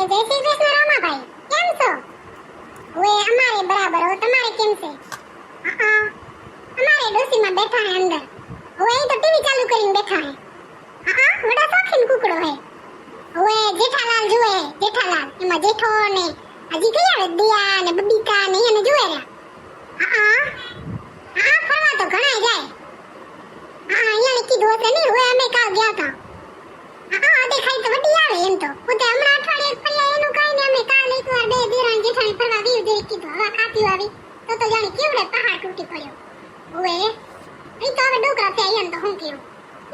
જય શ્રી કૃષ્ણ રામાભાઈ, કેમ છો? ઓએ અમારે બરાબર, હો તમારે કેમ છે? અમારે ડોસીમાં બેઠા હે અંદર. ઓએ તો ટીવી ચાલુ કરીને બેઠા હે. મોટા શોખીન કુકડો હે. ઓએ જેઠાલાલ જુએ, જેઠાલાલ એમાં જેઠો ને હજી કઈ આવે દિયા ને બબીતા ને એને જુએ રહ્યા. ફરવા તો ઘણા જાય. અહીંયા કીધું હશે ને, ઓએ અમે કાલ ગયા હતા. દેખાય તો વડી આવે એમ તો. પોતે હમણાં અઠવાડિયે ફર્યા એનું કાઈ ને અમે કાલ એકવાર બે દેરાણી જેઠાણી ફરવા ગયું દે કીધું હવા ખાતી આવી તો જાણે કેવડે પહાડ તૂટી પડ્યો. ઓએ ઈ તો હવે ડોકરા છે અહીંયા તો હું કેવું.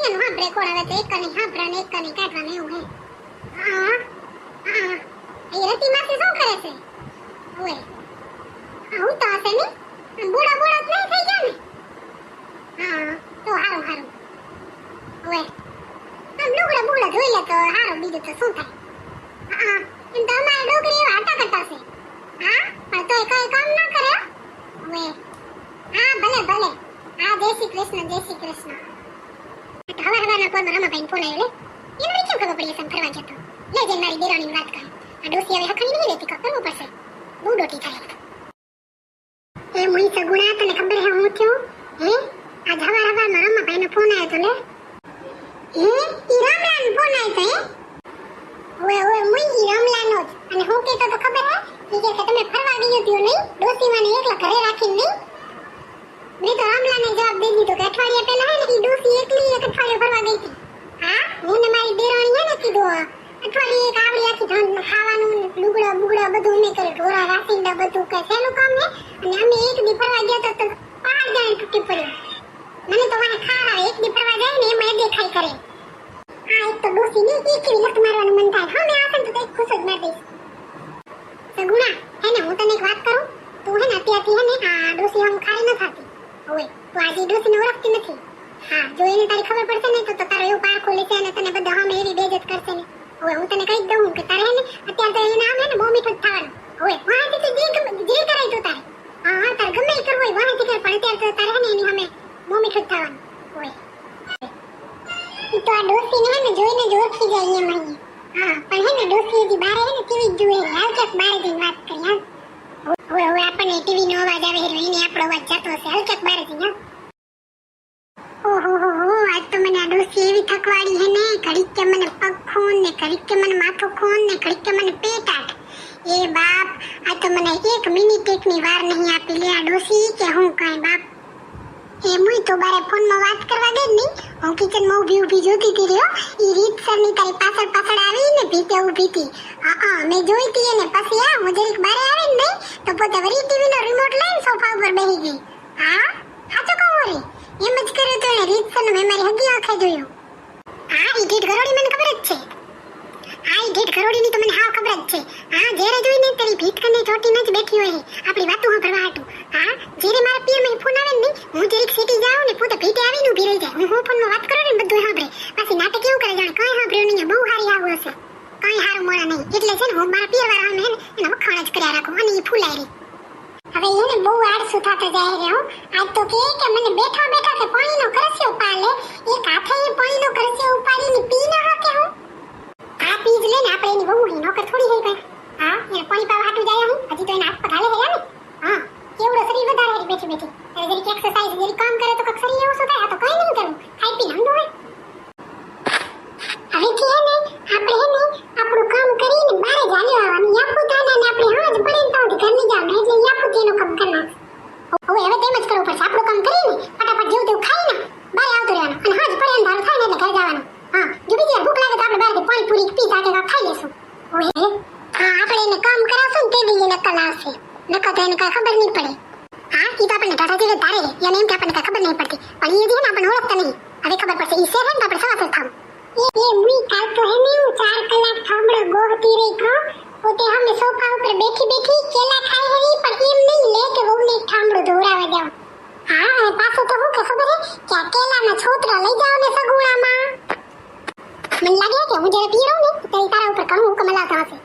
એનું હાંભળે કોણ આવે તો એક ને હાંભળાને એક ને કાઢવાને એવું હે. એ રતી માસી શું કરે છે? ઓએ હું તો હશે ને બુડા બુડા જ નહીં થઈ ગયા ને. તો હારું હારું. ઓએ આમ લુગડા બુગડા જોઈ લે તો હારું, બીજું તો શું થાય. એમ તો અમારા ડોકરી એવા હટા કરતા છે. પણ તોય કઈ કામ ના કરે. ઓએ ભલે ભલે. જય શ્રી કૃષ્ણ, જય શ્રી કૃષ્ણ. હવારના કોલમાં રમાભાઈ ફોન આવ્યો લે. એને કેમ ખબર પડી હશે ફરવા જતો. લે જઈને મારી દેરાણીની વાત કરે. આ ડોસી હવે હખણી નહીં રહેતી, કરવું પડશે. બહુ ડોટી થાય. એ મુઈ સગુણા તને ખબર હે હું થયું? હે આજ હવારમાં રમાભાઈનો ફોન આવ્યો તો લે. ઈ રામલાનો ફોન આવ્યો તો હે. ઓએ મુઈ રામલાનો જ. અને હું કહેતો તો ખબર હે? ઈ કે તમે ફરવા ગયો ત્યો નહીં, ડોસીમાને એકલા ઘરે રાખીને નહીં. મેં તો રામલાને જવાબ દઈ દીધો કે અઠવાડિયા પહેલા હે ને ઈ ડોસી એકલી એક અઠવાડિયો ફરવા ગઈ હતી. હું ને મારી દેરાણી હે ને કીધું અઠવાડિયે એક આવડી આખી ધન ખાવાનું લુગડા બુગડા બધું ને કરે, ઢોરા રાસીંડા બધું કે સહેલું કામ હે. અને અમે એક દી ફરવા ગયા તો પહાડ જાણે તૂટી પડ્યો. મને તો વાને ખાવા એક દી ફરવા જાય ને એમાં દેખાઈ કરે. એક તો ડોસી ને એક કેવી લત મારવાનું મન થાય. હા મેં આસન તો કઈ ખુશ જ માર દઈશ. સગુણા હે ને હું તને એક વાત કરું. તું હે ને અત્યારથી હે ને આ ડોસી આમ ખારી ન થાતી. ઓય તું આજે ડોસીને ઓળખતી નથી. જો એને તારી ખબર પડશે ને તો તારો એવું પાર ખોલે છે અને તને બધા સામે એવી બેઇજ્જત કરશે ને. ઓય હું તને કહી દઉં કે તારે હે ને અત્યારે તો એના આમ હે ને બહુ મીઠું જ થવાનું. ઓય વાહથી તું જે કરાય તો તારે. તારે ગમે એ કરવું હોય વાહથી કર, પણ અત્યારે તો તારે હે ને એની સામે બહુ મીઠું જ થવાનું. ઓય ઈ તો આ ડોસીને હે ને જોઈને જ ઓળખી જાય એમ અહીં. પણ હે ને ડોસી હજી બારે હે ને ટીવી જ જુએ. હાલ ક્યાંક બારે જઈને વાત કરી. ઓય આપણને ટીવી નો અવાજ આવે એટલે એને આપણો અવાજ જતો હશે. હાલ ક્યાંક બારે જઈને. ઓહો આજ તો મને આ ડોસી એવી થકવાડી હે ને, ઘડીક કે મને પગ ખૂન ને ઘડીક કે મને માથું ખૂન ને ઘડીક કે મને પેટ આટ. એ બાપ આ તો મને એક મિનિટ એકની વાર નહીં આપી લે આ ડોસી કે હું કાંઈ બાપ. એ મુઈ તો બારે ફોનમાં વાત કરવા ગઈ નહીં, હું કિચનમાં ઊભી જોતી હતી રહ્યો. ઈ રીતસરની તારી પાછળ આવી ને ભીતે ઊભી હતી. મેં જોઈ હતી એને પછી હું જરીક બારે આવી ને તો પોતે વળી ટીવીનો રિમોટ લઈને સોફા ઉપર બેસી ગઈ. સાચું કહું રે એમ જ કર્યું તો એને રીતસરનું મેં મારી હગી આંખે જોયું. ઈ ઢીઠ ઘરોડી મને ખબર જ છે. ઈ ઢીઠ ઘરોડીની તો મને હાવ ખબર જ છે. જ્યારે જોઈને તારી ભીત કને ચોટીને જ બેઠી હોય આપણી વાતો સાંભળવા હાટું. જ્યારે મારા પિયરમાં ફોન આવે ને હું જરીક સીટી જાઉં ને પોતે ભીતે આવીને ઊભી રહી જાય. હું ફોનમાં વાત કરું ને બધું સાંભળે. પાછી નાટક એવું કરે જાણે કંઈ સાંભળ્યું નહીં, બહુ સારી આવું હશે, કંઈ સારું મોડા નહીં. એટલે છે ને હું મારા પિયરવાળા હે ને એના વખાણ જ કર્યા રાખું અને એ ફૂલાઈ રહી. હવે એને બહુ આળસુ થતો જાય રહ્યો. આજ તો કે મને બેઠા બેઠા કે પાણીનો કરસ્યો પાલે, એક હાથે એ પાણીનો કરસ્યો ઉપાડીને પી ન હકે હું. પી જ લે ને આપણે એની બહુ નોકર થોડી હઈ ભાઈ. એને પાણી પાવા હાટું જાય હું હજી તો એના હાથ પગ હાલે રહ્યા ને. કેવડો શરીર વધારે હે બેઠી બેઠી. જરીક એક્સરસાઇઝ જરીક કામ કરે તો કક શરીર એવું શું થાય. આ તો કઈ નહીં કરવું, ખાઈ પીને હંડો હોય. હવે કે હે ને આપણે હે ને આપણું કામ કરીને બારે ચાલ્યો આવવાનું. યાપુ તાને ને આપણે હાજ પડે ને તો ઘરની જાવ ને એટલે યાપુ તેનું કામ કરી નાખ. હવે તેમ જ કરવું પડશે. આપણું કામ કરીને ફટાફટ જેવું તેવું ખાઈને બારે આવતું રહેવાનું અને હાજ પડે અંધારું થાય ને એટલે ઘરે જવાનું. જો બીજી વાર ભૂખ લાગે તો આપણે બહારથી પાણીપુરી પી જાકે ખાઈ લેશું. આપણે એને કામ કરાવશું ને તે દી એને અક્કલ આવશે. નકર તો એને કઈ ખબર નહીં પડે. ઈ તો આપણને ટાટા જેવી ધારે એને એમ કે આપણને કઈ ખબર નહીં પડતી, પણ ઈ જે ને આપણને ઓળખતા નહીં. હવે ખબર પડશે. ઈ શેર હે ને આપણે સવાસે થામ. એ મુઈ કાલ તો હે ને હું 4 કલાક થાંભળો ગોહતી રહી ખા. પોતે હમે સોફા ઉપર બેઠી કેલા ખાઈ રહી, પણ એમ નહીં લે કે વહુને થાંભળો ધોરાવા જાવ. અને પાછું તો હું કે ખબર હે કે આ કેલાના છોતરા લઈ જાવ ને સગુણામાં. મને લાગે કે હું જ્યારે પી રહું ને ત્યારે તારા ઉપર ઘણું હુકમ લાવતા હશે.